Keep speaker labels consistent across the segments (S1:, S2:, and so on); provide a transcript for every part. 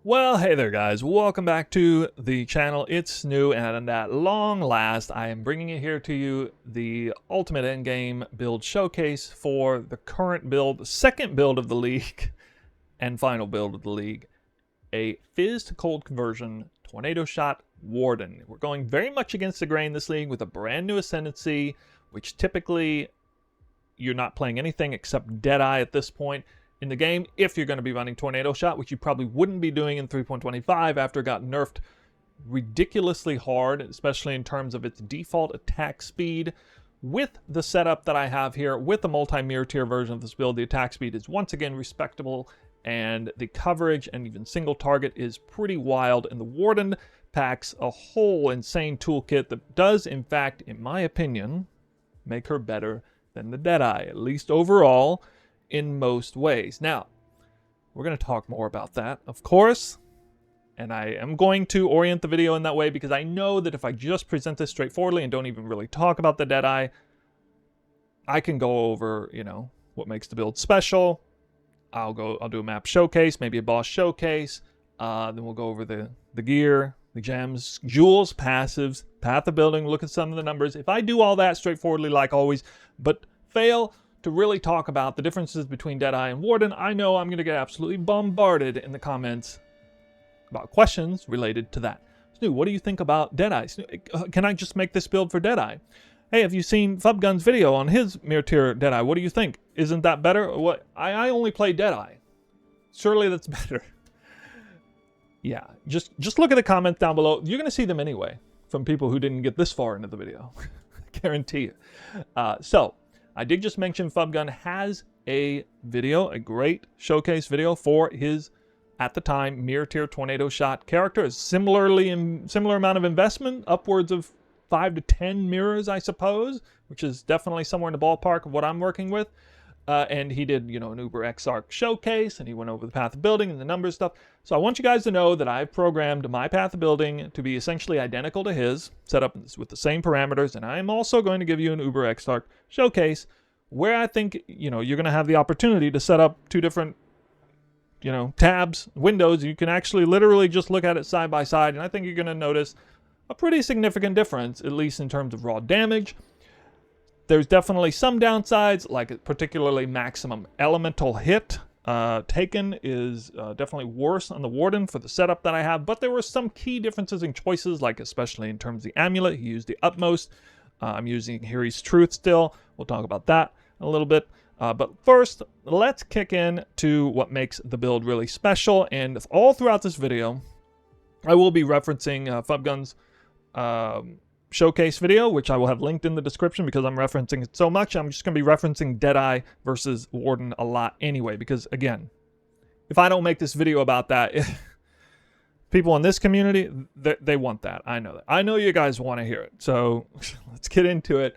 S1: Well, hey there guys, welcome back to the channel. It's new, and at long last I am bringing it here to you, the ultimate endgame build showcase for the current build, the second build of the league, and final build of the league, a Phys-to-Cold conversion Tornado Shot Warden. We're going very much against the grain this league with a brand new ascendancy, which typically you're not playing anything except Deadeye at this point in the game, if you're going to be running Tornado Shot, which you probably wouldn't be doing in 3.25 after it got nerfed ridiculously hard, especially in terms of its default attack speed. With the setup that I have here, with the multi-mirror tier version of this build, the attack speed is once again respectable, and the coverage and even single target is pretty wild, and the Warden packs a whole insane toolkit that does, in fact, in my opinion, make her better than the Deadeye, at least overall, in most ways. Now, we're going to talk more about that, of course, and I am going to orient the video in that way because I know that if I just present this straightforwardly and don't even really talk about the Deadeye, I can go over, what makes the build special. I'll do a map showcase, maybe a boss showcase, then we'll go over the gear, the gems, jewels, passives, path of building, look at some of the numbers. If I do all that straightforwardly like always, but fail to really talk about the differences between Deadeye and Warden, I know I'm going to get absolutely bombarded in the comments about questions related to that. Snu, what do you think about Deadeye? Can I just make this build for Deadeye? Hey, have you seen Fubgun's video on his mirror tier Deadeye? What do you think? Isn't that better? What? I only play Deadeye. Surely that's better. Yeah, just look at the comments down below. You're going to see them anyway from people who didn't get this far into the video. Guarantee you. So, I did just mention Fubgun has a video, a great showcase video for his, at the time, mirror tier Tornado Shot character. Similar amount of investment, upwards of 5 to 10 mirrors, I suppose, which is definitely somewhere in the ballpark of what I'm working with. And he did, an Uber Exarch showcase, and he went over the path of building and the numbers stuff. So I want you guys to know that I've programmed my path of building to be essentially identical to his, set up with the same parameters, and I am also going to give you an Uber Exarch showcase where I think, you're going to have the opportunity to set up two different, tabs, windows. You can actually literally just look at it side by side, and I think you're going to notice a pretty significant difference, at least in terms of raw damage. There's definitely some downsides, like particularly maximum elemental hit taken is definitely worse on the Warden for the setup that I have, but there were some key differences in choices, like especially in terms of the amulet. He used the utmost. I'm using Hiri's Truth still. We'll talk about that a little bit. But first, let's kick in to what makes the build really special. And all throughout this video, I will be referencing Fubgun's showcase video, which I will have linked in the description because I'm referencing it so much. I'm just going to be referencing Deadeye versus Warden a lot anyway, because again, if I don't make this video about that, people in this community, they want that. I know that. I know you guys want to hear it. So let's get into it.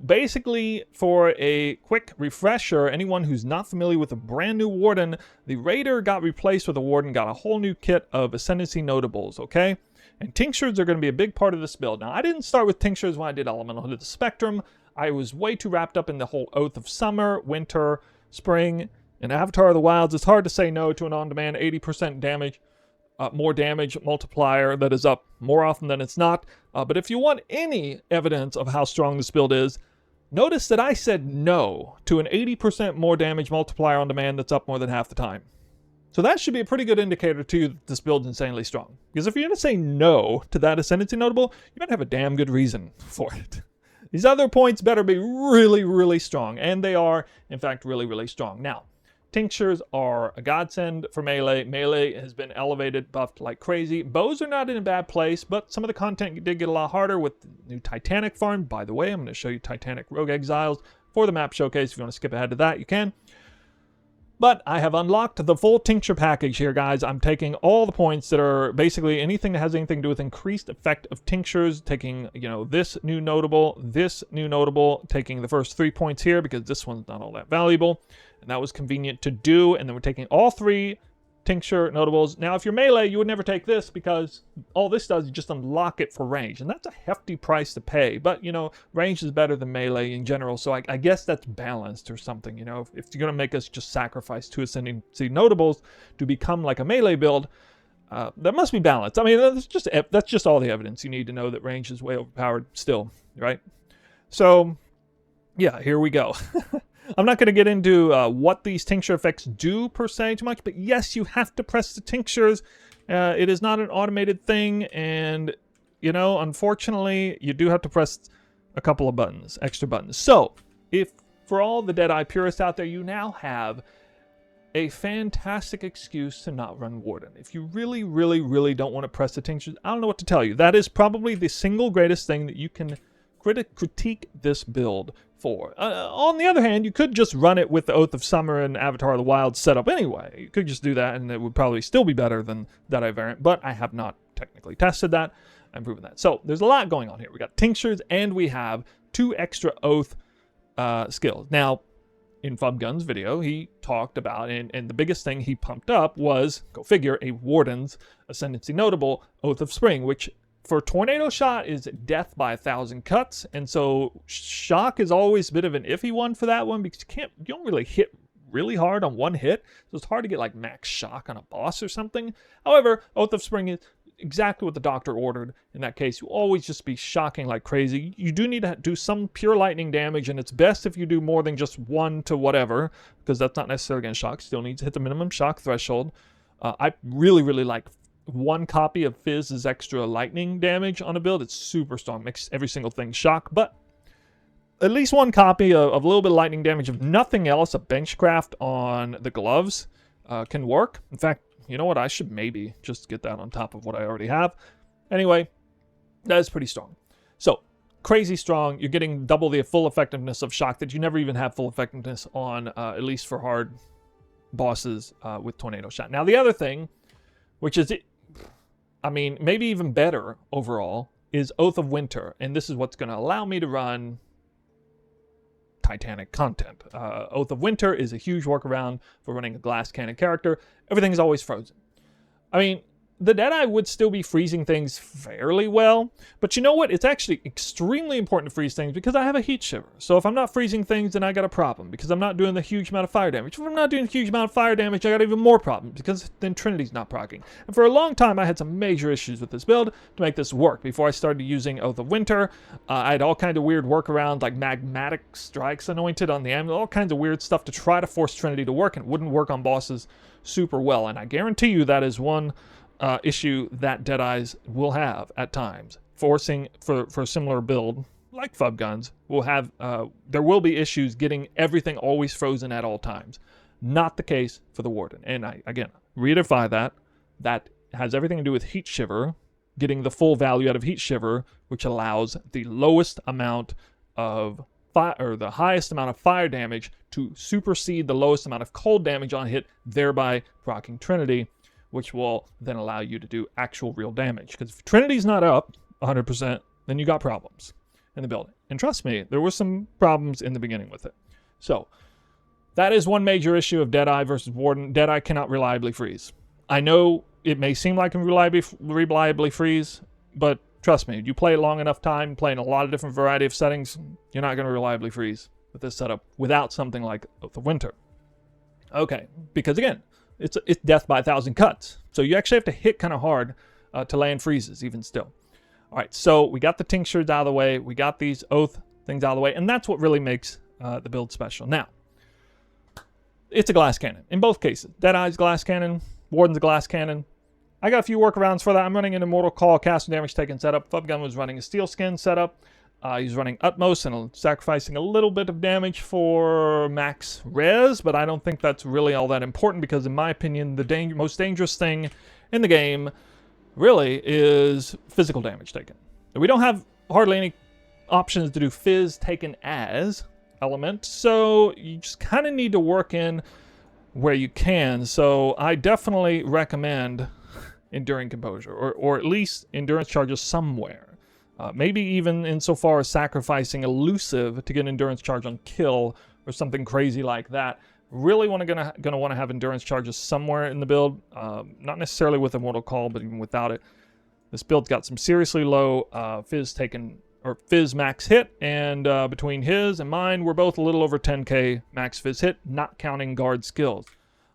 S1: Basically, for a quick refresher, anyone who's not familiar with a brand new Warden, the Raider got replaced with a Warden, got a whole new kit of ascendancy notables, okay? And Tinctures are going to be a big part of this build. Now, I didn't start with Tinctures when I did Elemental Hood of the Spectrum. I was way too wrapped up in the whole Oath of Summer, Winter, Spring, and Avatar of the Wilds. It's hard to say no to an on-demand 80% damage, more damage multiplier that is up more often than it's not. But if you want any evidence of how strong this build is, notice that I said no to an 80% more damage multiplier on demand that's up more than half the time. So that should be a pretty good indicator to you that this build's insanely strong. Because if you're going to say no to that ascendancy notable, you better have a damn good reason for it. These other points better be really, really strong. And they are, in fact, really, really strong. Now, Tinctures are a godsend for melee. Melee has been elevated, buffed like crazy. Bows are not in a bad place, but some of the content did get a lot harder with the new Titanic farm. By the way, I'm going to show you Titanic Rogue Exiles for the map showcase. If you want to skip ahead to that, you can. But I have unlocked the full tincture package here, guys. I'm taking all the points that are basically anything that has anything to do with increased effect of tinctures, taking, this new notable, taking the first 3 points here because this one's not all that valuable. And that was convenient to do. And then we're taking all 3 Tincture, notables. Now, if you're melee, you would never take this because all this does is just unlock it for range. And that's a hefty price to pay. But, you know, range is better than melee in general. So I guess that's balanced or something. You know, if you're going to make us just sacrifice 2 ascendancy notables to become like a melee build, that must be balanced. I mean, that's just all the evidence you need to know that range is way overpowered still, right? So, yeah, here we go. I'm not going to get into what these tincture effects do per se too much, but yes, you have to press the tinctures. It is not an automated thing, and, you know, unfortunately, you do have to press a couple of buttons, extra buttons. So, if for all the Deadeye purists out there, you now have a fantastic excuse to not run Warden. If you really, really, really don't want to press the tinctures, I don't know what to tell you. That is probably the single greatest thing that you can critique this build for. On the other hand, you could just run it with the Oath of Summer and Avatar of the Wild setup anyway. You could just do that, and it would probably still be better than Deadeye variant, but I have not technically tested that and proven that. So there's a lot going on here. We got tinctures, and we have 2 extra Oath skills. Now, in Fubgun's video, he talked about, and the biggest thing he pumped up was, go figure, a Warden's Ascendancy Notable Oath of Spring, which for Tornado Shot is death by 1,000 cuts, and so shock is always a bit of an iffy one for that one because you don't really hit really hard on one hit, so it's hard to get like max shock on a boss or something. However, Oath of Spring is exactly what the doctor ordered. In that case, you always just be shocking like crazy. You do need to do some pure lightning damage, and it's best if you do more than just 1 to whatever, because that's not necessarily going to shock. Still needs to hit the minimum shock threshold. I really, really like 1 copy of Fizz's extra lightning damage on a build. It's super strong, makes every single thing shock, but at least 1 copy of a little bit of lightning damage. If nothing else, a benchcraft on the gloves can work. In fact, you know what? I should maybe just get that on top of what I already have. Anyway, that is pretty strong. So, crazy strong. You're getting double the full effectiveness of shock that you never even have full effectiveness on, at least for hard bosses with Tornado Shot. Now, the other thing, which is, I mean, maybe even better overall, is Oath of Winter. And this is what's going to allow me to run Titanic content. Oath of Winter is a huge workaround for running a glass cannon character. Everything is always frozen. I mean, the Deadeye would still be freezing things fairly well, but you know what? It's actually extremely important to freeze things because I have a heat shiver. So if I'm not freezing things, then I got a problem because I'm not doing the huge amount of fire damage. If I'm not doing a huge amount of fire damage, I got even more problems because then Trinity's not proccing. And for a long time, I had some major issues with this build to make this work. Before I started using Oath of Winter, I had all kinds of weird workarounds like magmatic strikes anointed on the amulet, all kinds of weird stuff to try to force Trinity to work, and it wouldn't work on bosses super well. And I guarantee you that is one issue that Deadeyes will have at times. Forcing for a similar build, like Fubguns, will have, there will be issues getting everything always frozen at all times. Not the case for the Warden. And I, again, reedify that. That has everything to do with Heat Shiver, getting the full value out of Heat Shiver, which allows the lowest amount of fire, or the highest amount of fire damage to supersede the lowest amount of cold damage on hit, thereby proccing Trinity, which will then allow you to do actual real damage. Because if Trinity's not up 100%, then you got problems in the building. And trust me, there were some problems in the beginning with it. So, that is one major issue of Deadeye versus Warden. Deadeye cannot reliably freeze. I know it may seem like it can reliably freeze, but trust me, you play it long enough time, playing a lot of different variety of settings, you're not going to reliably freeze with this setup without something like Oath of Winter. Okay, because again, it's death by 1,000 cuts. So you actually have to hit kind of hard to land freezes, even still. All right, so we got the tinctures out of the way. We got these Oath things out of the way. And that's what really makes the build special. Now, it's a glass cannon in both cases. Deadeye's glass cannon, Warden's a glass cannon. I got a few workarounds for that. I'm running an Immortal Call, cast damage taken setup. Fubgun was running a Steel Skin setup. He's running Utmost and sacrificing a little bit of damage for max res, but I don't think that's really all that important because, in my opinion, the most dangerous thing in the game really is physical damage taken. We don't have hardly any options to do Fizz taken as element, so you just kind of need to work in where you can. So I definitely recommend Enduring Composure, or at least Endurance Charges somewhere. Maybe even insofar as sacrificing Elusive to get an Endurance Charge on kill or something crazy like that. Really gonna want to have endurance charges somewhere in the build. Not necessarily with Immortal Call, but even without it. This build's got some seriously low Phys max hit, and between his and mine, we're both a little over 10k max Phys hit, not counting guard skills.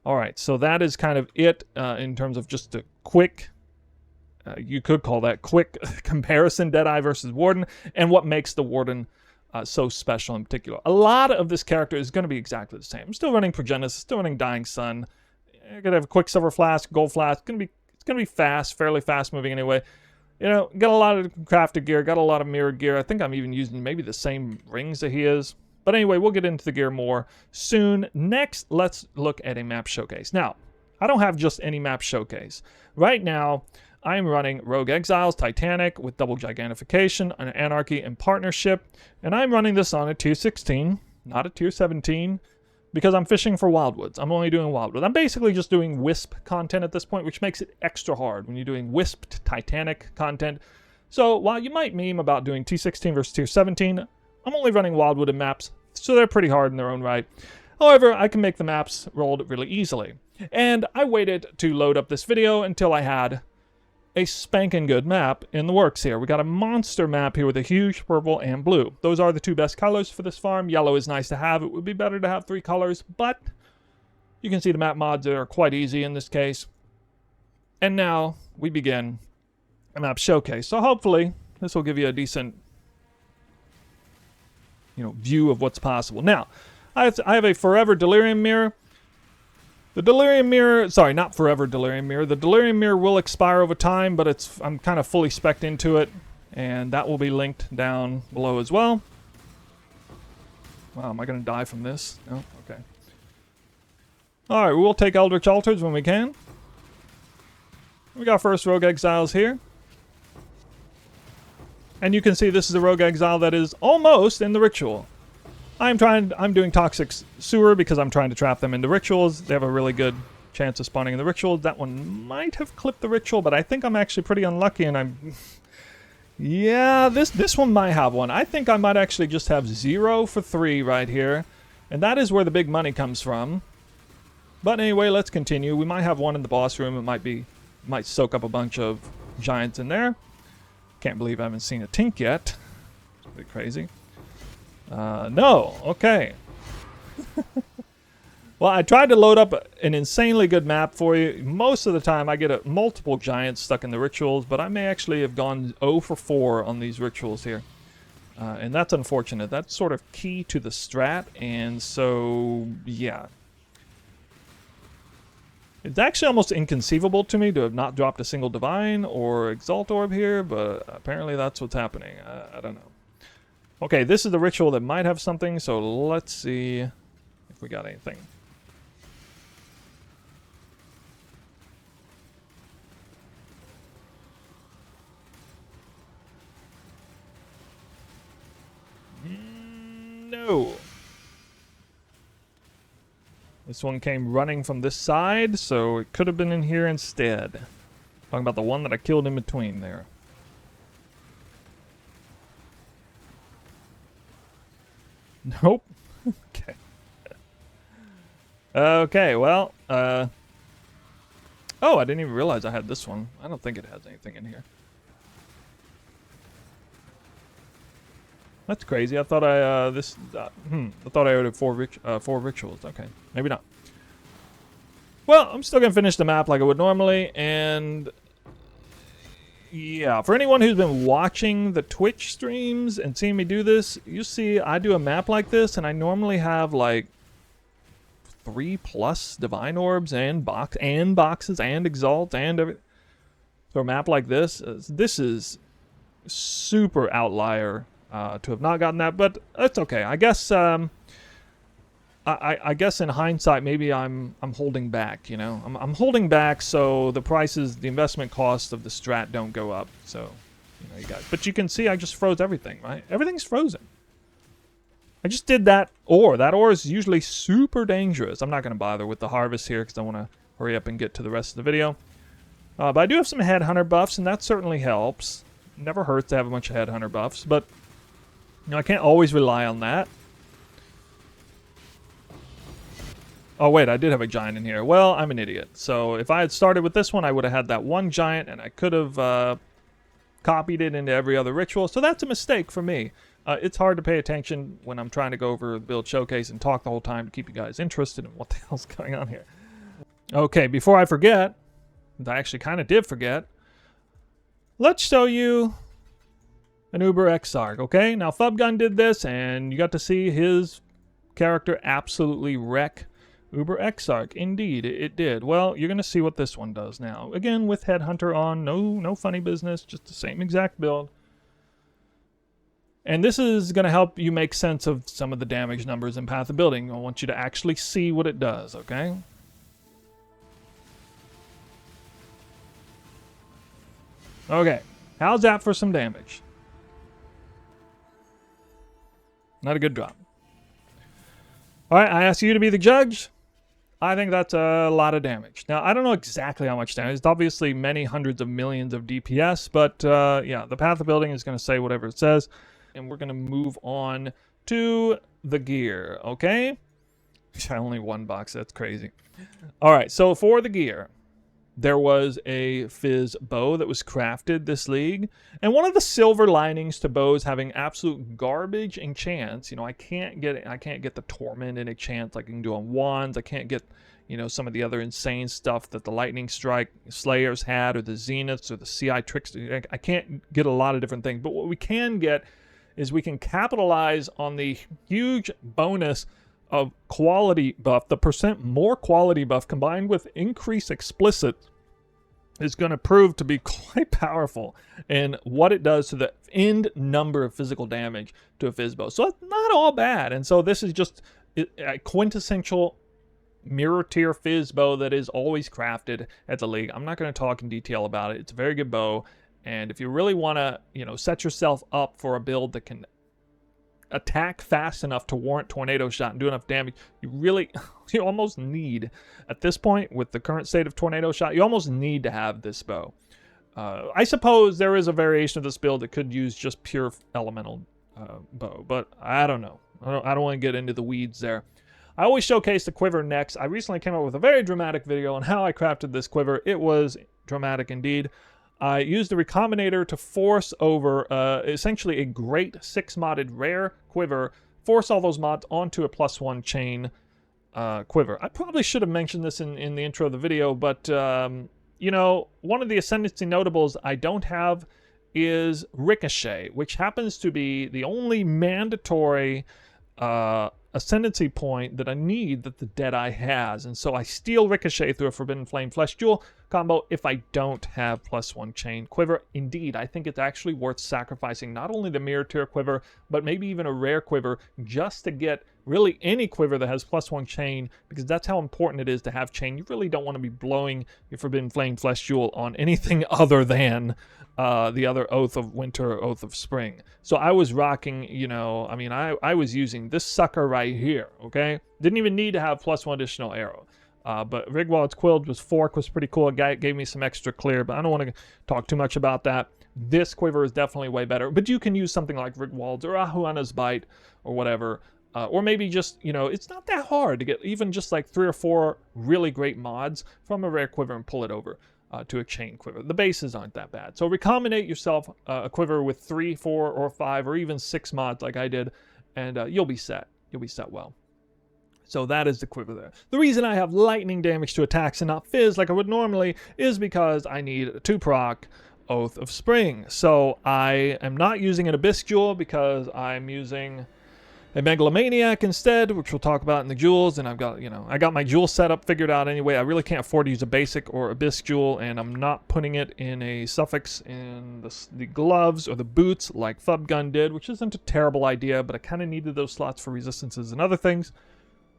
S1: All right, so that is kind of it in terms of just a quick, you could call that quick comparison, Deadeye versus Warden, and what makes the Warden so special in particular. A lot of this character is going to be exactly the same. I'm still running Progenitus, still running Dying Sun. I'm going to have a quick Silver Flask, Gold Flask. It's going to be fast, fairly fast moving anyway. You know, got a lot of crafted gear, got a lot of mirrored gear. I think I'm even using maybe the same rings that he is. But anyway, we'll get into the gear more soon. Next, let's look at a map showcase. Now, I don't have just any map showcase. Right now, I'm running Rogue Exiles, Titanic with double gigantification, an Anarchy and Partnership. And I'm running this on a tier 16, not a tier 17, because I'm fishing for Wildwoods. I'm only doing Wildwoods. I'm basically just doing Wisp content at this point, which makes it extra hard when you're doing Wisped Titanic content. So while you might meme about doing T16 versus tier 17, I'm only running Wildwooded maps, so they're pretty hard in their own right. However, I can make the maps rolled really easily. And I waited to load up this video until I had a spanking good map in the works here. We got a monster map here with a huge purple and blue. Those are the two best colors for this farm. Yellow is nice to have. It would be better to have 3 colors, but you can see the map mods are quite easy in this case. And now we begin a map showcase. So hopefully this will give you a decent, view of what's possible. Now, I have a Forever Delirium Mirror. The Delirium Mirror, sorry, not Forever Delirium Mirror. The Delirium Mirror will expire over time, but I'm kind of fully spec'd into it, and that will be linked down below as well. Wow, am I going to die from this? No? Okay. Alright, we'll take Eldritch Altars when we can. We got first Rogue Exiles here. And you can see this is a Rogue Exile that is almost in the ritual. I'm doing Toxic Sewer because I'm trying to trap them into rituals. They have a really good chance of spawning in the ritual. That one might have clipped the ritual, but I think I'm actually pretty unlucky, and I'm... Yeah, this one might have one. I think I might actually just have 0 for 3 right here, and that is where the big money comes from. But anyway, let's continue. We might have one in the boss room. It might soak up a bunch of giants in there. Can't believe I haven't seen a Tink yet. It's a bit crazy. No. Okay. Well, I tried to load up an insanely good map for you. Most of the time, I get multiple giants stuck in the rituals, but I may actually have gone 0 for 4 on these rituals here. And that's unfortunate. That's sort of key to the strat, and so, yeah. It's actually almost inconceivable to me to have not dropped a single Divine or Exalt Orb here, but apparently that's what's happening. I don't know. Okay, this is the ritual that might have something, so let's see if we got anything. No. This one came running from this side, so it could have been in here instead. Talking about the one that I killed in between there. Nope. Okay. Okay, well, oh, I didn't even realize I had this one. I don't think it has anything in here. That's crazy. I thought I thought I ordered 4 rituals. Okay, maybe not. Well, I'm still gonna finish the map like I would normally, and yeah, for anyone who's been watching the Twitch streams and seeing me do this, you see I do a map like this, and I normally have like 3+ divine orbs and boxes and exalt and everything. For a map like this is super outlier. To have not gotten that, but it's okay. I guess I guess in hindsight, maybe I'm holding back. I'm holding back so the prices, the investment cost of the strat don't go up. So you guys. But you can see I just froze everything. Right, everything's frozen. I just did that ore. That ore is usually super dangerous. I'm not going to bother with the harvest here because I want to hurry up and get to the rest of the video. But I do have some headhunter buffs, and that certainly helps. Never hurts to have a bunch of headhunter buffs, but I can't always rely on that. Oh wait, I did have a giant in here. Well, I'm an idiot. So if I had started with this one, I would have had that one giant, and I could have copied it into every other ritual. So that's a mistake for me. It's hard to pay attention when I'm trying to go over the build showcase and talk the whole time to keep you guys interested in what the hell's going on here. Okay, before I forget, I actually kind of did forget, let's show you an Uber Exarch, okay? Now, Fubgun did this, and you got to see his character absolutely wreck Uber Exarch. Indeed, it did. Well, you're going to see what this one does now. Again, with Headhunter on, no funny business, just the same exact build. And this is going to help you make sense of some of the damage numbers in Path of Building. I want you to actually see what it does, okay? Okay, how's that for some damage? Not a good drop. All right, I ask you to be the judge. I think that's a lot of damage. Now, I don't know exactly how much damage. It's obviously many hundreds of millions of DPS, but yeah, the Path of Building is going to say whatever it says. And we're going to move on to the gear, okay? Only one box, that's crazy. All right, so for the gear, there was a Phys bow that was crafted this league. And one of the silver linings to bows having absolute garbage enchants, you know, I can't get the Torment in enchants like I can do on wands. I can't get, you know, some of the other insane stuff that the Lightning Strike Slayers had, or the Zeniths, or the CI Trickster. I can't get a lot of different things. But what we can get is we can capitalize on the huge bonus of quality buff. The percent more quality buff combined with increased explicit is going to prove to be quite powerful in what it does to the end number of physical damage to a Phys bow. So it's not all bad. And so this is just a quintessential mirror tier Phys bow that is always crafted at the league. I'm not going to talk in detail about it. It's a very good bow. And if you really want to, you know, set yourself up for a build that can attack fast enough to warrant Tornado Shot and do enough damage, you almost need, at this point, with the current state of Tornado Shot, you almost need to have this bow. I suppose there is a variation of this build that could use just pure elemental bow, but I don't know. I don't want to get into the weeds there. I always showcase the quiver next. I recently came up with a very dramatic video on how I crafted this quiver. It was dramatic indeed. I used the Recombinator to force over essentially a great 6-modded rare quiver, force all those mods onto a +1 chain quiver. I probably should have mentioned this in the intro of the video, but you know, one of the Ascendancy notables I don't have is Ricochet, which happens to be the only mandatory Ascendancy point that I need that the Deadeye has. And so I steal Ricochet through a Forbidden Flame Flesh Jewel combo if I don't have +1 chain quiver. Indeed, I think it's actually worth sacrificing not only the mirror tier quiver, but maybe even a rare quiver just to get really any quiver that has +1 chain, because that's how important it is to have chain. You really don't want to be blowing your Forbidden Flame Flesh Jewel on anything other than the other Oath of Winter or Oath of Spring. So I was rocking, you know, I mean, I was using this sucker right here, okay? Didn't even need to have +1 additional arrow. But Rigwald's Quilled Fork was pretty cool. It gave me some extra clear, but I don't want to talk too much about that. This quiver is definitely way better, but you can use something like Rigwald's or Ahuana's Bite or whatever. Or maybe just, you know, it's not that hard to get even just like 3 or 4 really great mods from a rare quiver and pull it over to a chain quiver. The bases aren't that bad. So recombinate yourself a quiver with 3, 4, or 5, or even 6 mods like I did, and you'll be set. You'll be set well. So that is the quiver there. The reason I have lightning damage to attacks and not Phys like I would normally is because I need a 2-proc Oath of Spring. So I am not using an Abyss Jewel because I'm using a Megalomaniac instead, which we'll talk about in the jewels. And I've got, you know, I got my jewel setup figured out anyway. I really can't afford to use a basic or Abyss Jewel, and I'm not putting it in a suffix in the gloves or the boots like Fubgun did, which isn't a terrible idea, but I kind of needed those slots for resistances and other things.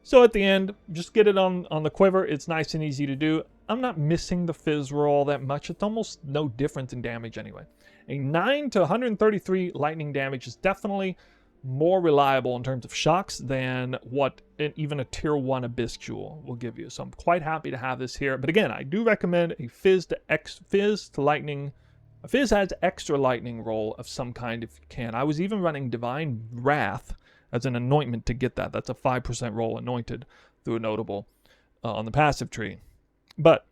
S1: So at the end, just get it on the quiver. It's nice and easy to do. I'm not missing the Phys roll that much. It's almost no difference in damage anyway. A 9 to 133 lightning damage is definitely more reliable in terms of shocks than what even a tier 1 Abyss Jewel will give you. So I'm quite happy to have this here. But again, I do recommend a Phys to lightning. A Phys has extra lightning roll of some kind if you can. I was even running Divine Wrath as an anointment to get that. That's a 5% roll anointed through a notable. on the passive tree. But,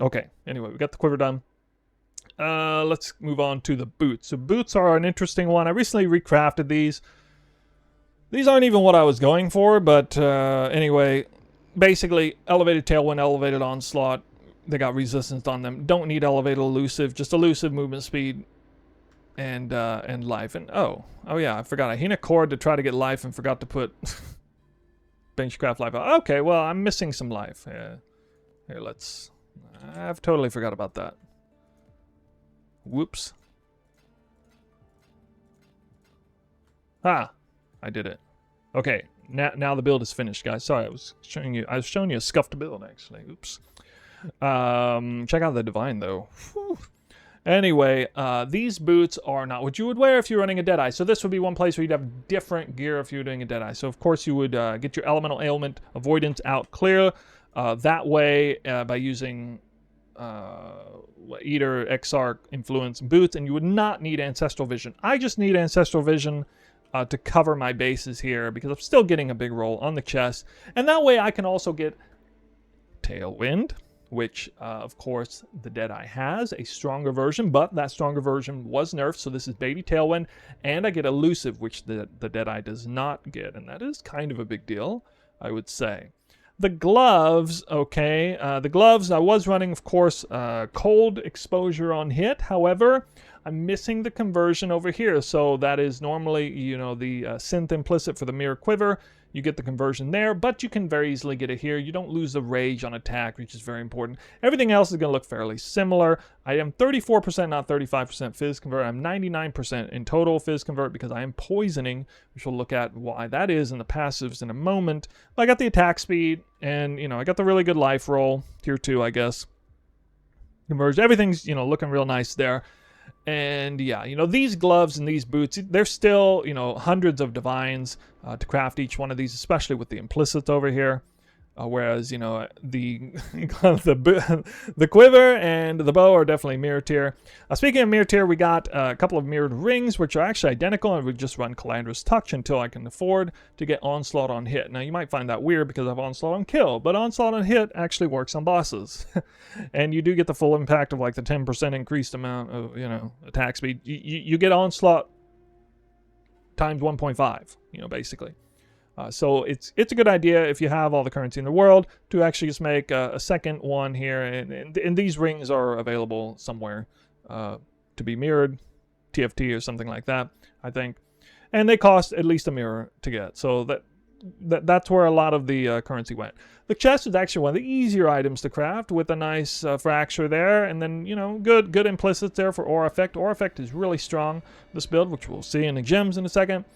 S1: okay, anyway, we got the quiver done. Let's move on to the boots. So boots are an interesting one. I recently recrafted these. These aren't even what I was going for, but anyway, basically, elevated tailwind, elevated onslaught. They got resistance on them. Don't need elevated elusive, just elusive movement speed and life. And oh yeah, I forgot. I hit a cord to try to get life and forgot to put benchcraft life. Okay, well, I'm missing some life. Here, I've totally forgot about that. Whoops. Ah, I did it. Okay, now the build is finished, guys. Sorry, I was showing you a scuffed build actually. Oops. Check out the divine though. Whew. Anyway, these boots are not what you would wear if you're running a Deadeye. So this would be one place where you'd have different gear if you're doing a Deadeye. So of course you would get your elemental ailment avoidance out clear. That way, by using Eater, Exarch, Influence, boots, and you would not need Ancestral Vision. I just need Ancestral Vision to cover my bases here because I'm still getting a big roll on the chest. And that way I can also get Tailwind, which, of course, the Deadeye has a stronger version, but that stronger version was nerfed, so this is Baby Tailwind, and I get Elusive, which the Deadeye does not get, and that is kind of a big deal, I would say. The gloves, okay, the gloves, I was running, of course, cold exposure on hit. However, I'm missing the conversion over here. So that is normally, you know, the synth implicit for the mirror quiver. You get the conversion there, but you can very easily get it here. You don't lose the rage on attack, which is very important. Everything else is going to look fairly similar. I am 34%, not 35% Fizz Convert. I'm 99% in total Fizz Convert because I am poisoning, which we'll look at why that is in the passives in a moment. But I got the attack speed, and, you know, I got the really good life roll. Tier 2, I guess. Converge. Everything's, you know, looking real nice there. And yeah, you know, these gloves and these boots, they're still, you know, hundreds of divines to craft each one of these, especially with the implicits over here. Whereas, you know, the quiver and the bow are definitely mirror tier. Speaking of mirror tier, we got a couple of mirrored rings, which are actually identical, and we just run Calandra's Touch until I can afford to get Onslaught on hit. Now, you might find that weird because I have Onslaught on kill, but Onslaught on hit actually works on bosses. And you do get the full impact of like the 10% increased amount of, you know, attack speed. You get Onslaught times 1.5, you know, basically. So it's a good idea if you have all the currency in the world to actually just make a second one here. And these rings are available somewhere to be mirrored, TFT or something like that, I think. And they cost at least a mirror to get. So that's where a lot of the currency went. The chest is actually one of the easier items to craft with a nice fracture there, and then, you know, good implicits there for Aura Effect. Aura Effect is really strong, this build, which we'll see in the gems in a second.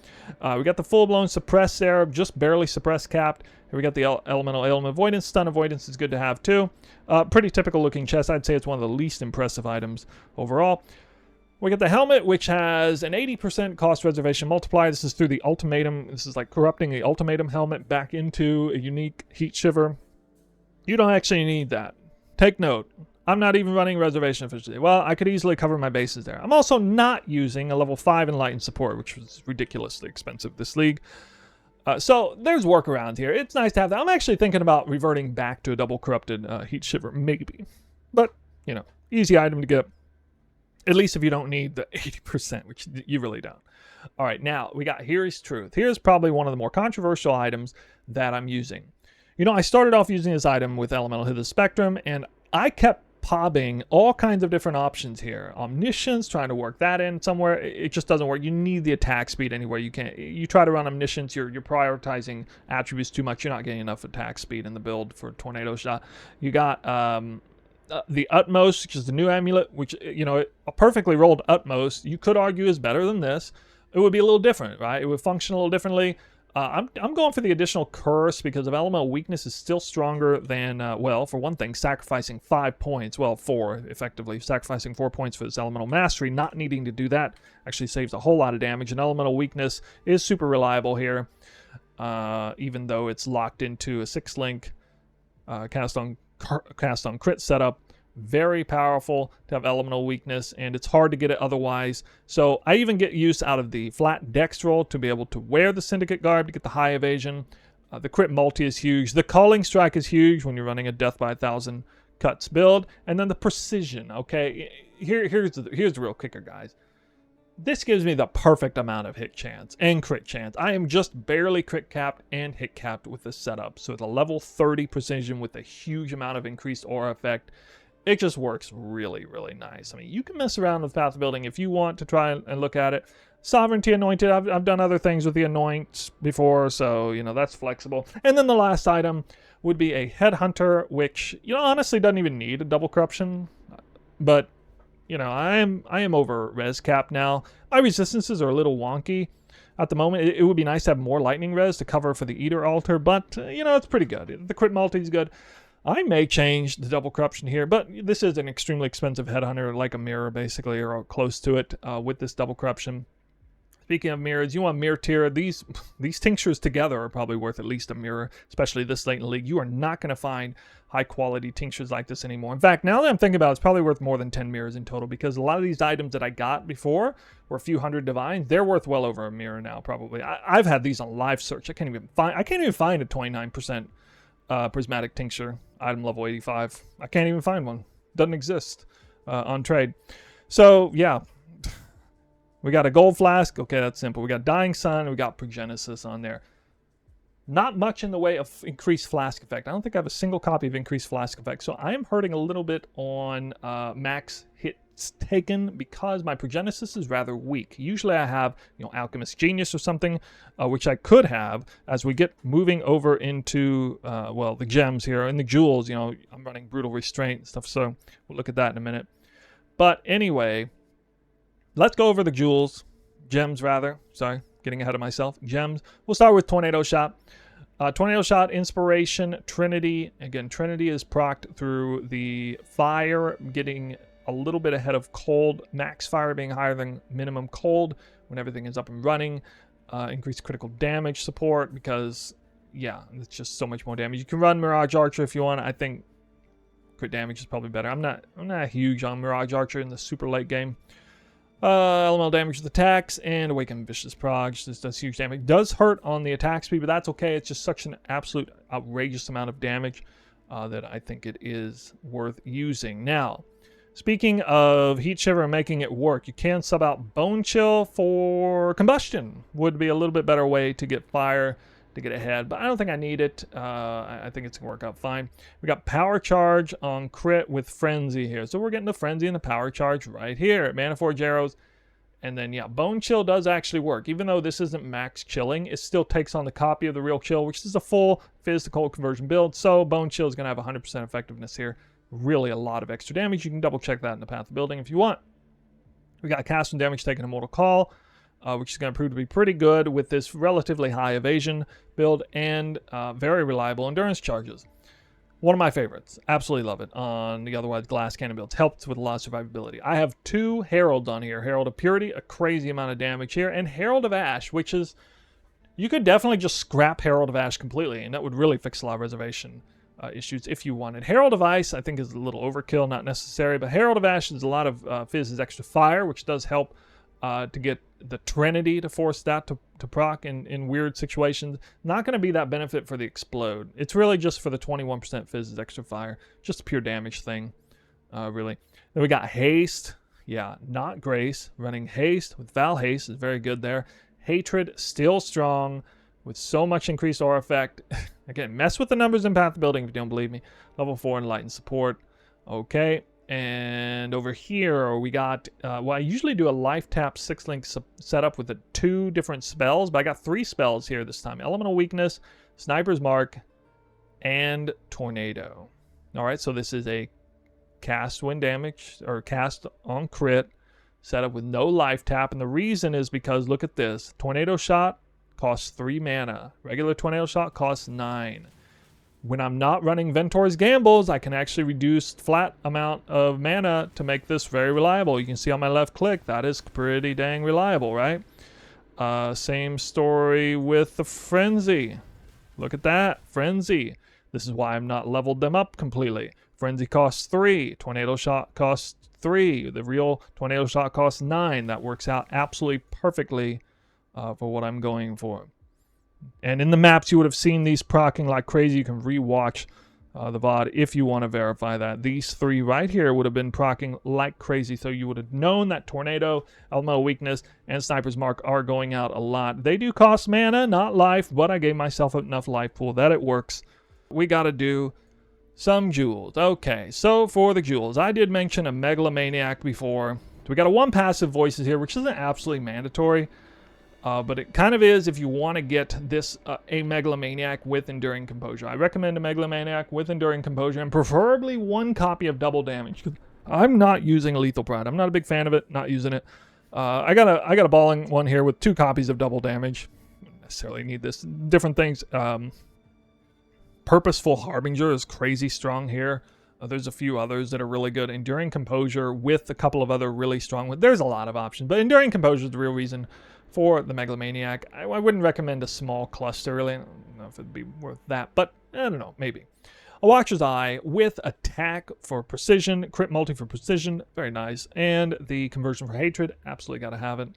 S1: We got the full-blown suppress there, just barely suppress capped. Here we got the elemental ailment avoidance. Stun avoidance is good to have too. Pretty typical looking chest. I'd say it's one of the least impressive items overall. We got the helmet, which has an 80% cost reservation multiplier. This is through the ultimatum. This is like corrupting the ultimatum helmet back into a unique heat shiver. You don't actually need that. Take note. I'm not even running reservation efficiency. Well, I could easily cover my bases there. I'm also not using a level 5 enlightened support, which was ridiculously expensive this league. So there's workarounds here. It's nice to have that. I'm actually thinking about reverting back to a double corrupted heat shiver, maybe. But, you know, easy item to get. At least if you don't need the 80%, which you really don't. All right, now we got Here is Truth. Here's probably one of the more controversial items that I'm using. You know, I started off using this item with Elemental Hit the Spectrum, and I kept popping all kinds of different options here. Omniscience, trying to work that in somewhere. It just doesn't work. You need the attack speed anywhere you can. You try to run Omniscience, you're prioritizing attributes too much. You're not getting enough attack speed in the build for Tornado Shot. You got the Utmost, which is the new amulet, which, you know, a perfectly rolled Utmost, you could argue is better than this. It would be a little different, right? It would function a little differently. I'm going for the additional curse because of elemental weakness is still stronger than, well, for one thing, sacrificing 5 points. Well, 4, effectively. Sacrificing 4 points for this elemental mastery. Not needing to do that actually saves a whole lot of damage. And elemental weakness is super reliable here, even though it's locked into a 6-link cast on crit setup. Very powerful to have elemental weakness, and it's hard to get it otherwise. So I even get use out of the flat dex roll to be able to wear the syndicate garb to get the high evasion. The crit multi is huge. The calling strike is huge when you're running a death by 1,000 cuts build. And then the precision, okay? Here's the real kicker, guys. This gives me the perfect amount of hit chance and crit chance. I am just barely crit capped and hit capped with this setup. So it's a level 30 precision with a huge amount of increased aura effect. It just works really, really nice. I mean, you can mess around with path building if you want to try and look at it. Sovereignty Anointed, I've done other things with the Anoint before, so, you know, that's flexible. And then the last item would be a Headhunter, which, you know, honestly doesn't even need a double corruption. But, you know, I am over res cap now. My resistances are a little wonky at the moment. It would be nice to have more lightning res to cover for the Eater altar, but, you know, it's pretty good. The crit multi is good. I may change the double corruption here, but this is an extremely expensive Headhunter, like a mirror basically, or close to it with this double corruption. Speaking of mirrors, you want mirror tier. These tinctures together are probably worth at least a mirror, especially this late in the league. You are not going to find high quality tinctures like this anymore. In fact, now that I'm thinking about it, it's probably worth more than 10 mirrors in total, because a lot of these items that I got before were a few hundred divines. They're worth well over a mirror now, probably. I've had these on live search. I can't even find a 29% prismatic tincture item level 85. I can't even find one. Doesn't exist on trade. So yeah. We got a gold flask. Okay, that's simple. We got Dying Sun. We got Progenesis on there. Not much in the way of increased flask effect. I don't think I have a single copy of increased flask effect. So I am hurting a little bit on max hits taken because my Progenesis is rather weak. Usually I have, you know, Alchemist Genius or something, which I could have as we get moving over into, well, the gems here and the jewels. You know, I'm running Brutal Restraint and stuff. So we'll look at that in a minute. But anyway, let's go over the gems rather. Sorry, getting ahead of myself. Gems. We'll start with Tornado Shot. Tornado Shot, Inspiration, Trinity. Again, Trinity is procced through the fire, getting a little bit ahead of cold. Max fire being higher than minimum cold when everything is up and running. Increased critical damage support because, yeah, it's just so much more damage. You can run Mirage Archer if you want. I think crit damage is probably better. I'm not huge on Mirage Archer in the super late game. Elemental damage with attacks, and Awaken Vicious Prog. This does huge damage. Does hurt on the attack speed, but that's okay. It's just such an absolute outrageous amount of damage that I think it is worth using. Now, speaking of Heat Shiver and making it work, you can sub out Bone Chill for Combustion. Would be a little bit better way to get fire to get ahead, but I don't think I need it. I think it's gonna work out fine. We got Power Charge on crit with Frenzy here, so we're getting the Frenzy and the Power Charge right here. Mana Forge Arrows, and then yeah, Bone Chill does actually work. Even though this isn't max chilling, it still takes on the copy of the real chill, which is a full Phys-to-Cold conversion build. So Bone Chill is gonna have 100% effectiveness here. Really a lot of extra damage. You can double check that in the path of building if you want. We got Cast and Damage taken Immortal Call, which is going to prove to be pretty good with this relatively high evasion build and very reliable endurance charges. One of my favorites. Absolutely love it on the otherwise glass cannon builds. Helps with a lot of survivability. I have two Heralds on here. Herald of Purity, a crazy amount of damage here, and Herald of Ash, which is, you could definitely just scrap Herald of Ash completely, and that would really fix a lot of reservation issues if you wanted. Herald of Ice, I think, is a little overkill, not necessary, but Herald of Ash is a lot of Fizz's extra fire, which does help to get the Trinity to force that to proc in weird situations. Not going to be that benefit for the Explode. It's really just for the 21% Fizz's extra fire. Just a pure damage thing, really. Then we got Haste. Yeah, not Grace. Running Haste with Val Haste is very good there. Hatred, still strong with so much increased aura effect. Again, mess with the numbers in path building if you don't believe me. Level 4 Enlightened Support. Okay. And over here we got, well, I usually do a life tap 6-link setup with the 2 different spells, but I got 3 spells here this time. Elemental Weakness, Sniper's Mark, and Tornado. All right, so this is a cast when damage, or cast on crit, setup with no life tap. And the reason is because, look at this. Tornado Shot costs 3 mana. Regular Tornado Shot costs 9. When I'm not running Ventor's Gambles, I can actually reduce flat amount of mana to make this very reliable. You can see on my left click, that is pretty dang reliable, right? Same story with the Frenzy. Look at that, Frenzy. This is why I'm not leveled them up completely. Frenzy costs 3, Tornado Shot costs 3. The real Tornado Shot costs 9. That works out absolutely perfectly for what I'm going for. And in the maps, you would have seen these procking like crazy. You can rewatch the VOD if you want to verify that. These three right here would have been procking like crazy, so you would have known that Tornado, Elemental Weakness, and Sniper's Mark are going out a lot. They do cost mana, not life, but I gave myself enough life pool that it works. We got to do some jewels. Okay, so for the jewels, I did mention a Megalomaniac before. So we got a 1 passive Voices here, which isn't absolutely mandatory. But it kind of is if you want to get this a Megalomaniac with Enduring Composure. I recommend a Megalomaniac with Enduring Composure and preferably 1 copy of double damage. I'm not using a Lethal Pride. I'm not a big fan of it. Not using it. I got a balling one here with 2 copies of double damage. Don't necessarily need this. Different things. Purposeful Harbinger is crazy strong here. There's a few others that are really good. Enduring Composure with a couple of other really strong ones. There's a lot of options, but Enduring Composure is the real reason for the Megalomaniac. I wouldn't recommend a small cluster, really. I don't know if it'd be worth that, but I don't know, maybe. A Watcher's Eye with attack for precision, crit multi for precision, very nice, and the conversion for hatred, absolutely got to have it.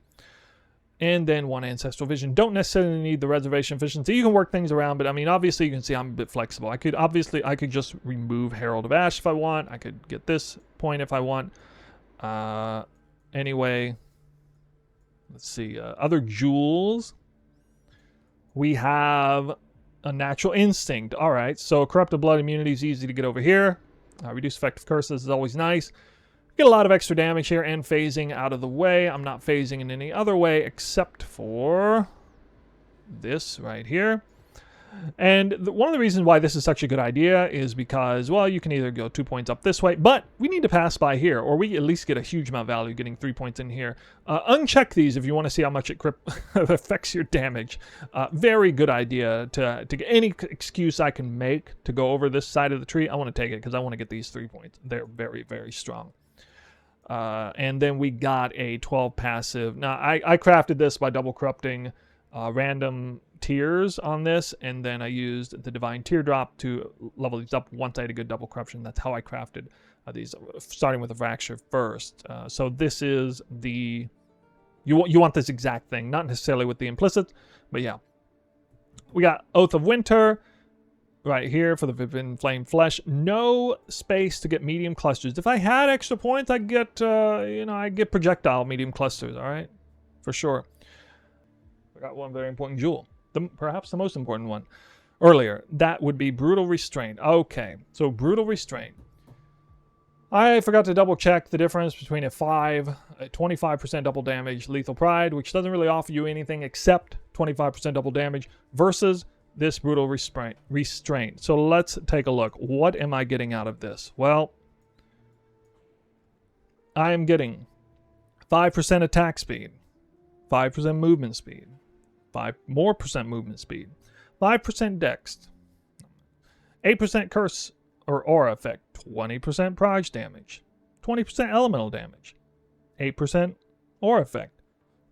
S1: And then 1 Ancestral Vision. Don't necessarily need the reservation efficiency. You can work things around, but I mean, obviously you can see I'm a bit flexible. I could just remove Herald of Ash if I want. I could get this point if I want. Anyway, let's see. Other jewels. We have a Natural Instinct. All right, so Corrupted Blood immunity is easy to get over here. Reduce effective curses is always nice. Get a lot of extra damage here and phasing out of the way. I'm not phasing in any other way except for this right here. And one of the reasons why this is such a good idea is because, well, you can either go 2 points up this way, but we need to pass by here, or we at least get a huge amount of value getting 3 points in here. Uncheck these if you want to see how much it affects your damage. Very good idea to get any excuse I can make to go over this side of the tree. I want to take it because I want to get these 3 points. They're very, very strong. And then we got a 12 passive. Now, I crafted this by double corrupting random tiers on this, and then I used the Divine Teardrop to level these up once I had a good double corruption. That's how I crafted these, starting with a Fracture first. So this is the... You want this exact thing, not necessarily with the implicit, but yeah. We got Oath of Winter right here for the Vivid Flame Flesh. No space to get medium clusters. If I had extra points, I'd get, I'd get projectile medium clusters, all right? For sure. I got one very important jewel. Perhaps the most important one. Earlier, that would be Brutal Restraint. Okay, so Brutal Restraint. I forgot to double check the difference between a 25% double damage Lethal Pride, which doesn't really offer you anything except 25% double damage, versus this Brutal Restraint. So let's take a look. What am I getting out of this? Well, I am getting 5% attack speed, 5% movement speed, 5% more movement speed, 5% dex, 8% curse or aura effect, 20% proj damage, 20% elemental damage, 8% aura effect,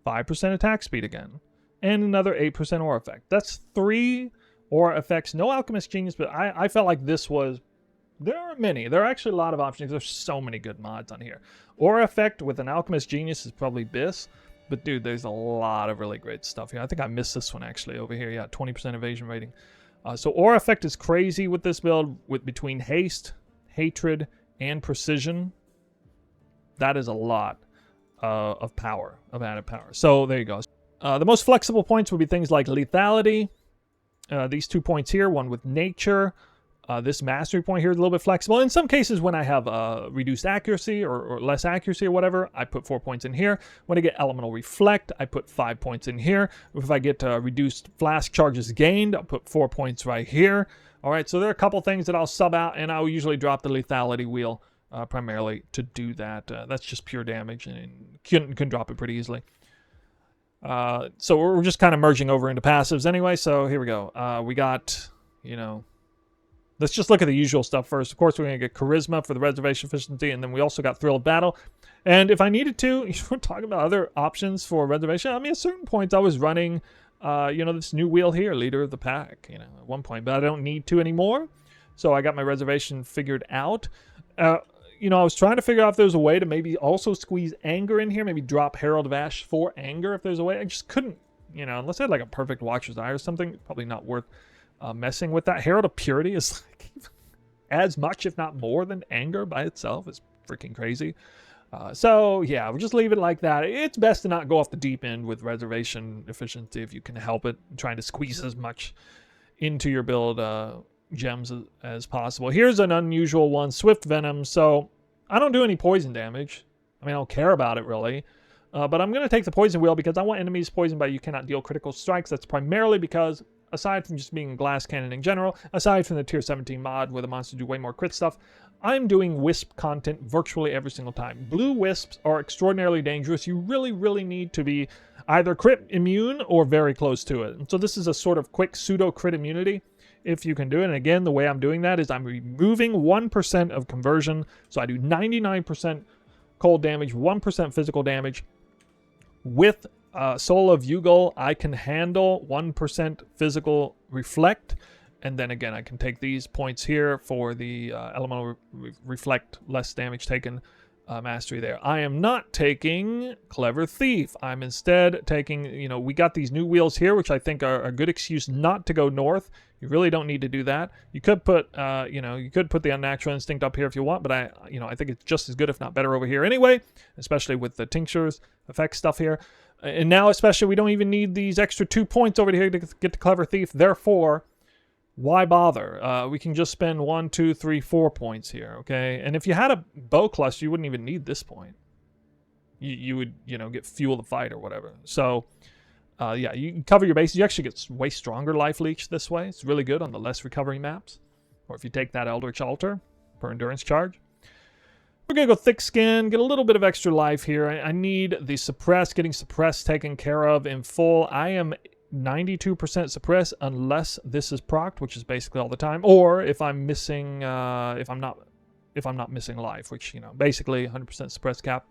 S1: 5% attack speed again, and another 8% aura effect. That's 3 aura effects. No Alchemist Genius, but I felt like this was... There are many. There are actually a lot of options. There's so many good mods on here. Aura effect with an Alchemist Genius is probably Biss. But dude, there's a lot of really great stuff here. I think I missed this one actually over here. Yeah, 20% evasion rating. So Aura effect is crazy with this build, with between haste, hatred, and precision. That is a lot of power, of added power. So there you go. The most flexible points would be things like lethality. These 2 points here, one with nature. This mastery point here is a little bit flexible. In some cases, when I have reduced accuracy or less accuracy or whatever, I put 4 points in here. When I get elemental reflect, I put 5 points in here. If I get reduced flask charges gained, I'll put 4 points right here. All right, so there are a couple things that I'll sub out, and I'll usually drop the lethality wheel primarily to do that. That's just pure damage, and can drop it pretty easily. So we're just kind of merging over into passives anyway. So here we go. We got, let's just look at the usual stuff first. Of course, we're going to get Charisma for the reservation efficiency, and then we also got Thrill of Battle. And if I needed to, we're talking about other options for reservation. I mean, at certain points, I was running, this new wheel here, Leader of the Pack, at one point, but I don't need to anymore. So I got my reservation figured out. I was trying to figure out if there's a way to maybe also squeeze Anger in here, maybe drop Herald of Ash for Anger if there's a way. I just couldn't you know, unless I had like a perfect Watcher's Eye or something, probably not worth messing with that. Herald of Purity is like as much, if not more, than Anger by itself. Is freaking crazy. So yeah, we'll just leave it like that. It's best to not go off the deep end with reservation efficiency if you can help it. Trying to squeeze as much into your build gems as possible. Here's an unusual one, Swift Venom. So I don't do any poison damage. I mean, I don't care about it really. But I'm going to take the poison wheel because I want enemies poisoned by you cannot deal critical strikes. That's primarily because, aside from just being a glass cannon in general, aside from the tier 17 mod where the monsters do way more crit stuff, I'm doing wisp content virtually every single time. Blue wisps are extraordinarily dangerous. You really, really need to be either crit immune or very close to it. And so this is a sort of quick pseudo crit immunity if you can do it. And again, the way I'm doing that is I'm removing 1% of conversion. So I do 99% cold damage, 1% physical damage. With Soul of Ugol, I can handle 1% physical reflect. And then again, I can take these points here for the elemental reflect, less damage taken mastery there. I am not taking Clever Thief. I'm instead taking, you know, we got these new wheels here, which I think are a good excuse not to go north. You really don't need to do that. You could put, you know, you could put the Unnatural Instinct up here if you want, but I think it's just as good, if not better over here anyway, especially with the Tinctures effect stuff here. And now especially we don't even need these extra 2 points over here to get the Clever Thief. Therefore, why bother? We can just spend 1, 2, 3, 4 points here, okay? And if you had a bow cluster, you wouldn't even need this point. You would, you know, get fuel to fight or whatever. So, yeah, you can cover your bases. You actually get way stronger life leech this way. It's really good on the less recovery maps. Or if you take that Eldritch Altar per endurance charge. We're going to go thick skin, get a little bit of extra life here. I need the suppress, getting suppressed taken care of in full. I am 92% suppress unless this is procced, which is basically all the time, or if I'm missing if I'm not missing life, which, you know, basically 100% suppress cap.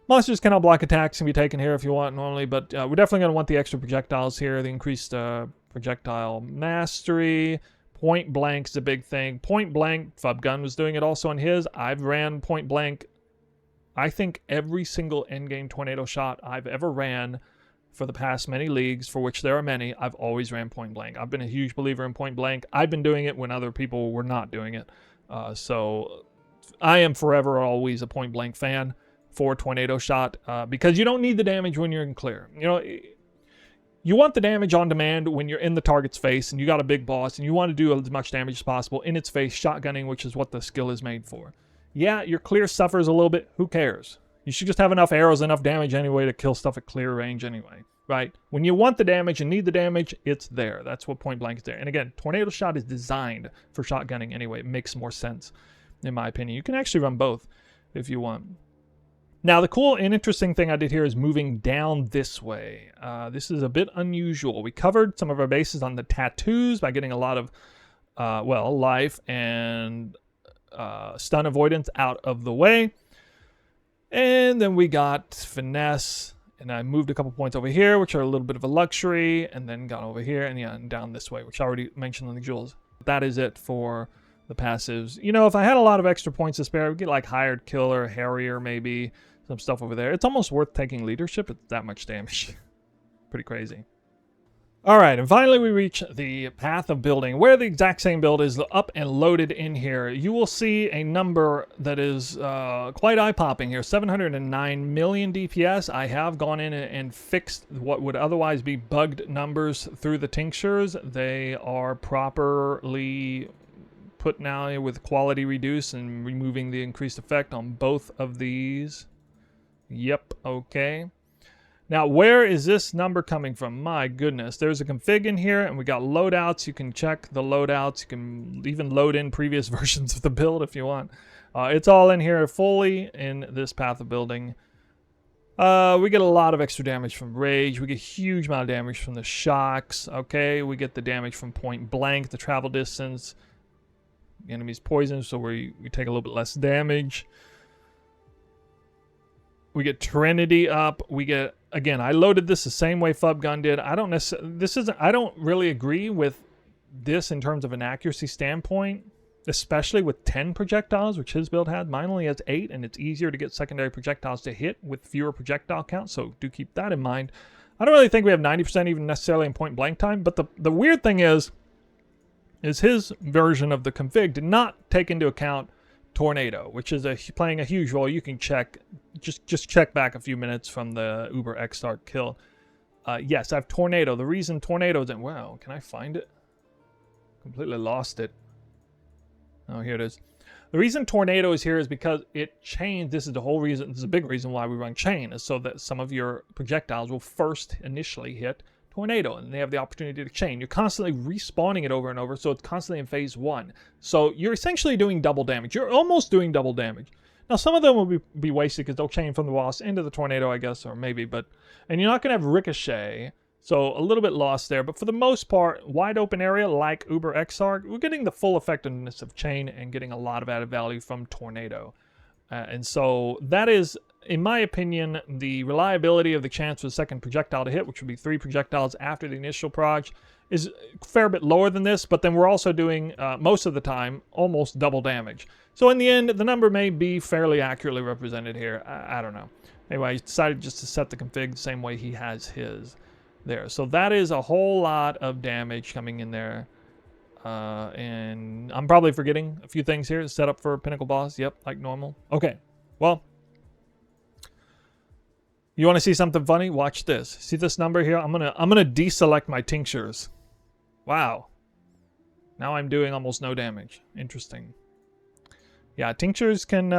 S1: Monsters cannot block attacks, can be taken here if you want normally, but we're definitely going to want the extra projectiles here, the increased projectile mastery. Point blank is a big thing. Point blank, Fub Gun was doing it also on his. I've ran point blank, I think every single endgame tornado shot I've ever ran for the past many leagues, for which there are many, I've always ran point blank. I've been a huge believer in point blank. I've been doing it when other people were not doing it. So I am forever always a point blank fan for tornado shot because you don't need the damage when you're in clear. You know, you want the damage on demand when you're in the target's face and you got a big boss and you want to do as much damage as possible in its face, shotgunning, which is what the skill is made for. Yeah, your clear suffers a little bit. Who cares? You should just have enough arrows, enough damage anyway to kill stuff at clear range anyway, right? When you want the damage and need the damage, it's there. That's what point blank is there. And again, tornado shot is designed for shotgunning anyway. It makes more sense, in my opinion. You can actually run both if you want. Now, the cool and interesting thing I did here is moving down this way. This is a bit unusual. We covered some of our bases on the tattoos by getting a lot of, well, life and stun avoidance out of the way. And then we got finesse, and I moved a couple points over here, which are a little bit of a luxury, and then got over here and, yeah, and down this way, which I already mentioned on the jewels. That is it for the passives. You know, if I had a lot of extra points to spare, I would get like Hired Killer, Harrier, maybe some stuff over there. It's almost worth taking leadership. It's that much damage. Pretty crazy. All right, and finally we reach the path of building, where the exact same build is up and loaded in here. You will see a number that is quite eye-popping here, 709 million DPS. I have gone in and fixed what would otherwise be bugged numbers through the tinctures. They are properly put now with quality reduce and removing the increased effect on both of these. Yep, okay. Now, where is this number coming from? My goodness. There's a config in here, and we got loadouts. You can check the loadouts. You can even load in previous versions of the build if you want. It's all in here fully in this path of building. We get a lot of extra damage from rage. We get a huge amount of damage from the shocks. Okay, we get the damage from point blank, the travel distance. The enemy's poison, so we take a little bit less damage. We get Trinity up. We get, again, I loaded this the same way Fub Gun did. I don't really agree with this in terms of an accuracy standpoint, especially with 10 projectiles, which his build had. Mine only has 8, and it's easier to get secondary projectiles to hit with fewer projectile counts, so do keep that in mind. I don't really think we have 90% even necessarily in point blank time, but the weird thing is his version of the config did not take into account Tornado, which is playing a huge role. You can check, just check back a few minutes from the Uber Exarch kill. Yes, I have Tornado. The reason Tornado isn't, wow, can I find it? Completely lost it. Oh, here it is. The reason Tornado is here is because it chains. This is the whole reason. This is a big reason why we run chain, is so that some of your projectiles will first initially hit Tornado, and they have the opportunity to chain. You're constantly respawning it over and over, so it's constantly in phase 1. So you're essentially doing double damage. You're almost doing double damage. Now, some of them will be wasted because they'll chain from the boss into the Tornado, I guess, or maybe, and you're not going to have Ricochet, so a little bit lost there. But for the most part, wide open area like Uber Exarch, we're getting the full effectiveness of chain and getting a lot of added value from Tornado. And so that is, in my opinion, the reliability of the chance for the second projectile to hit, which would be 3 projectiles after the initial proj, is a fair bit lower than this, but then we're also doing, most of the time, almost double damage. So in the end, the number may be fairly accurately represented here. I don't know. Anyway, I decided just to set the config the same way he has his there. So that is a whole lot of damage coming in there. And I'm probably forgetting a few things here. Set up for Pinnacle Boss. Yep, like normal. Okay, well, you want to see something funny? Watch this. See this number here? I'm gonna deselect my Tinctures. Wow. Now I'm doing almost no damage. Interesting. Yeah, Tinctures can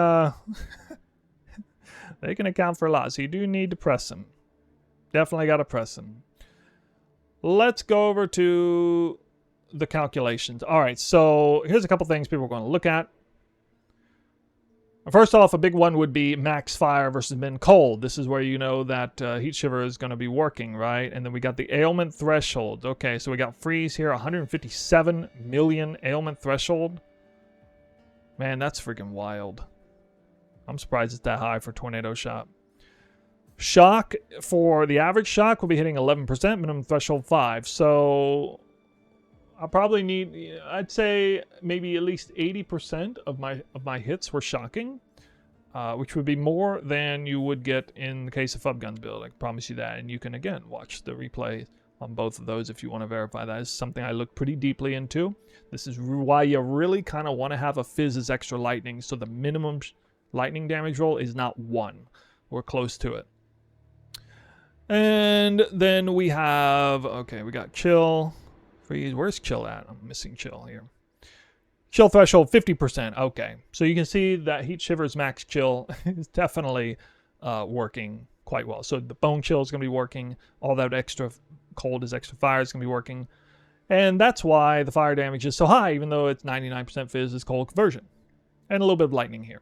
S1: they can account for a lot. So you do need to press them. Definitely got to press them. Let's go over to the calculations. All right, so here's a couple things people are going to look at. First off, a big one would be max fire versus min cold. This is where you know that heat shiver is going to be working, right? And then we got the ailment threshold. Okay, so we got freeze here, 157 million ailment threshold. Man, that's freaking wild. I'm surprised it's that high for Tornado Shot. Shock, for the average shock, will be hitting 11%, minimum threshold 5. So I'll probably need, I'd say maybe at least 80% of my hits were shocking, which would be more than you would get in the case of Fubgun's build. I can promise you that. And you can, again, watch the replay on both of those if you want to verify that. Is something I looked pretty deeply into. This is why you really kind of want to have a Fizz as extra lightning, so the minimum lightning damage roll is not 1. We're close to it. And then we have, okay, we got chill. Freeze. Where's chill at? I'm missing chill here. Chill threshold 50%. Okay, so you can see that heat shiver's max chill is definitely working quite well. So the bone chill is going to be working. All that extra cold is extra fire is going to be working, and that's why the fire damage is so high, even though it's 99% fizz is cold conversion, and a little bit of lightning here.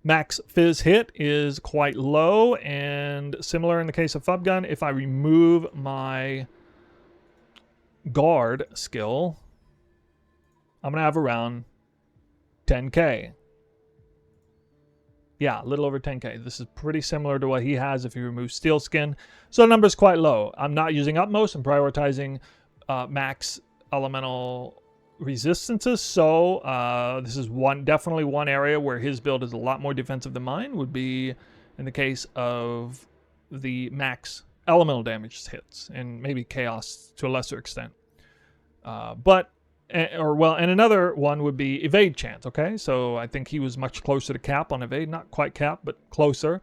S1: Max fizz hit is quite low, and similar in the case of Fubgun. If I remove my guard skill, I'm gonna have around 10k. Yeah, a little over 10k. This is pretty similar to what he has if you remove steel skin. So the number's quite low. I'm not using utmost. I'm prioritizing max elemental resistances. So this is definitely one area where his build is a lot more defensive than mine, would be in the case of the max elemental damage hits, and maybe chaos to a lesser extent. And another one would be evade chance, okay? So I think he was much closer to cap on evade. Not quite cap, but closer.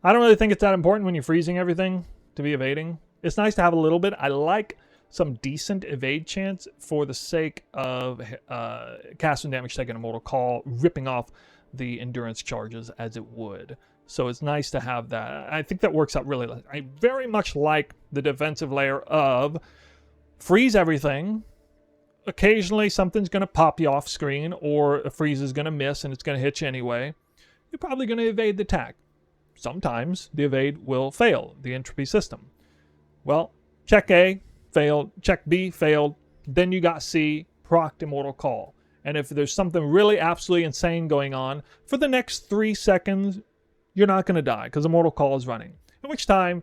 S1: I don't really think it's that important when you're freezing everything to be evading. It's nice to have a little bit. I like some decent evade chance for the sake of casting damage taken in Mortal Call, ripping off the endurance charges as it would. So it's nice to have that. I think that works out really well. I very much like the defensive layer of freeze everything. Occasionally something's going to pop you off screen, or a freeze is going to miss and it's going to hit you anyway. You're probably going to evade the attack. Sometimes the evade will fail the entropy system. Well, check A, failed. Check B, failed. Then you got C, procced Immortal Call. And if there's something really absolutely insane going on, for the next 3 seconds, you're not going to die because Immortal Call is running. At which time,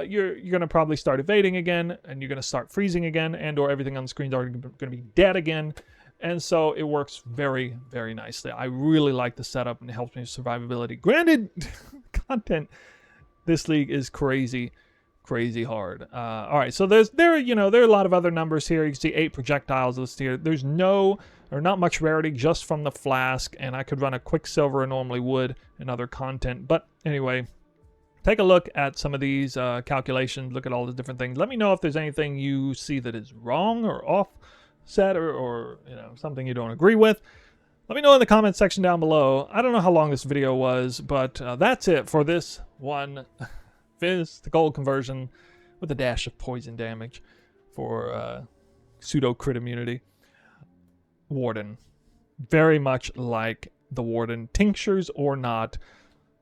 S1: you're going to probably start evading again, and you're going to start freezing again, and or everything on the screen is already going to be dead again. And so it works very, very nicely. I really like the setup, and it helps me with survivability. Granted, content this league is crazy. crazy hard. All right, so there are a lot of other numbers here. You can see 8 projectiles listed here. There's not much rarity just from the flask, and I could run a Quicksilver and normally would and other content. But anyway, take a look at some of these calculations. Look at all the different things. Let me know if there's anything you see that is wrong or offset or something you don't agree with. Let me know in the comment section down below. I don't know how long this video was, but that's it for this one. Phys-to-Cold conversion with a dash of poison damage for pseudo crit immunity. Warden. Very much like the Warden. Tinctures or not.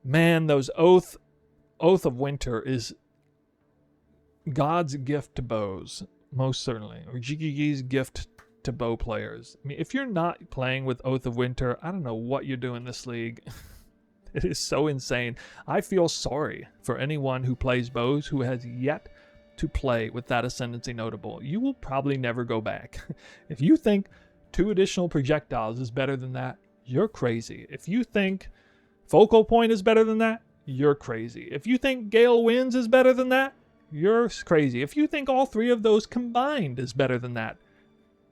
S1: Man, those Oath of Winter is God's gift to bows. Most certainly. Or GGG's gift to bow players. I mean, if you're not playing with Oath of Winter, I don't know what you're doing in this league. It is so insane. I feel sorry for anyone who plays bows who has yet to play with that ascendancy notable. You will probably never go back. If you think 2 additional projectiles is better than that, you're crazy. If you think focal point is better than that, you're crazy. If you think Gale Winds is better than that, you're crazy. If you think all 3 of those combined is better than that,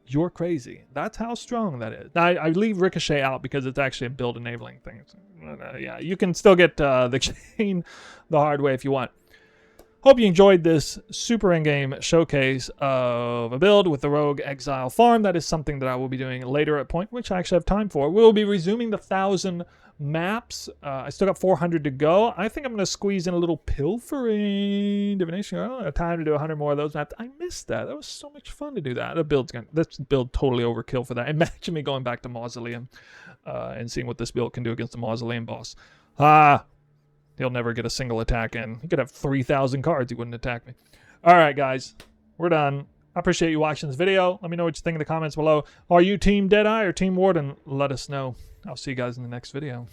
S1: you're crazy. That's how strong that is. Now, I leave Ricochet out because it's actually a build enabling thing. Yeah, you can still get the chain the hard way if you want. Hope you enjoyed this super endgame showcase of a build with the Rogue Exile farm. That is something that I will be doing later at point, which I actually have time for. We'll be resuming the 1,000 maps. I still got 400 to go. I think I'm going to squeeze in a little pilfering divination. I don't have time to do 100 more of those maps. I missed that. That was so much fun to do that. This build totally overkill for that. Imagine me going back to Mausoleum and seeing what this build can do against the Mausoleum boss. He'll never get a single attack in. He could have 3,000 cards. He wouldn't attack me. All right, guys. We're done. I appreciate you watching this video. Let me know what you think in the comments below. Are you Team Deadeye or Team Warden? Let us know. I'll see you guys in the next video.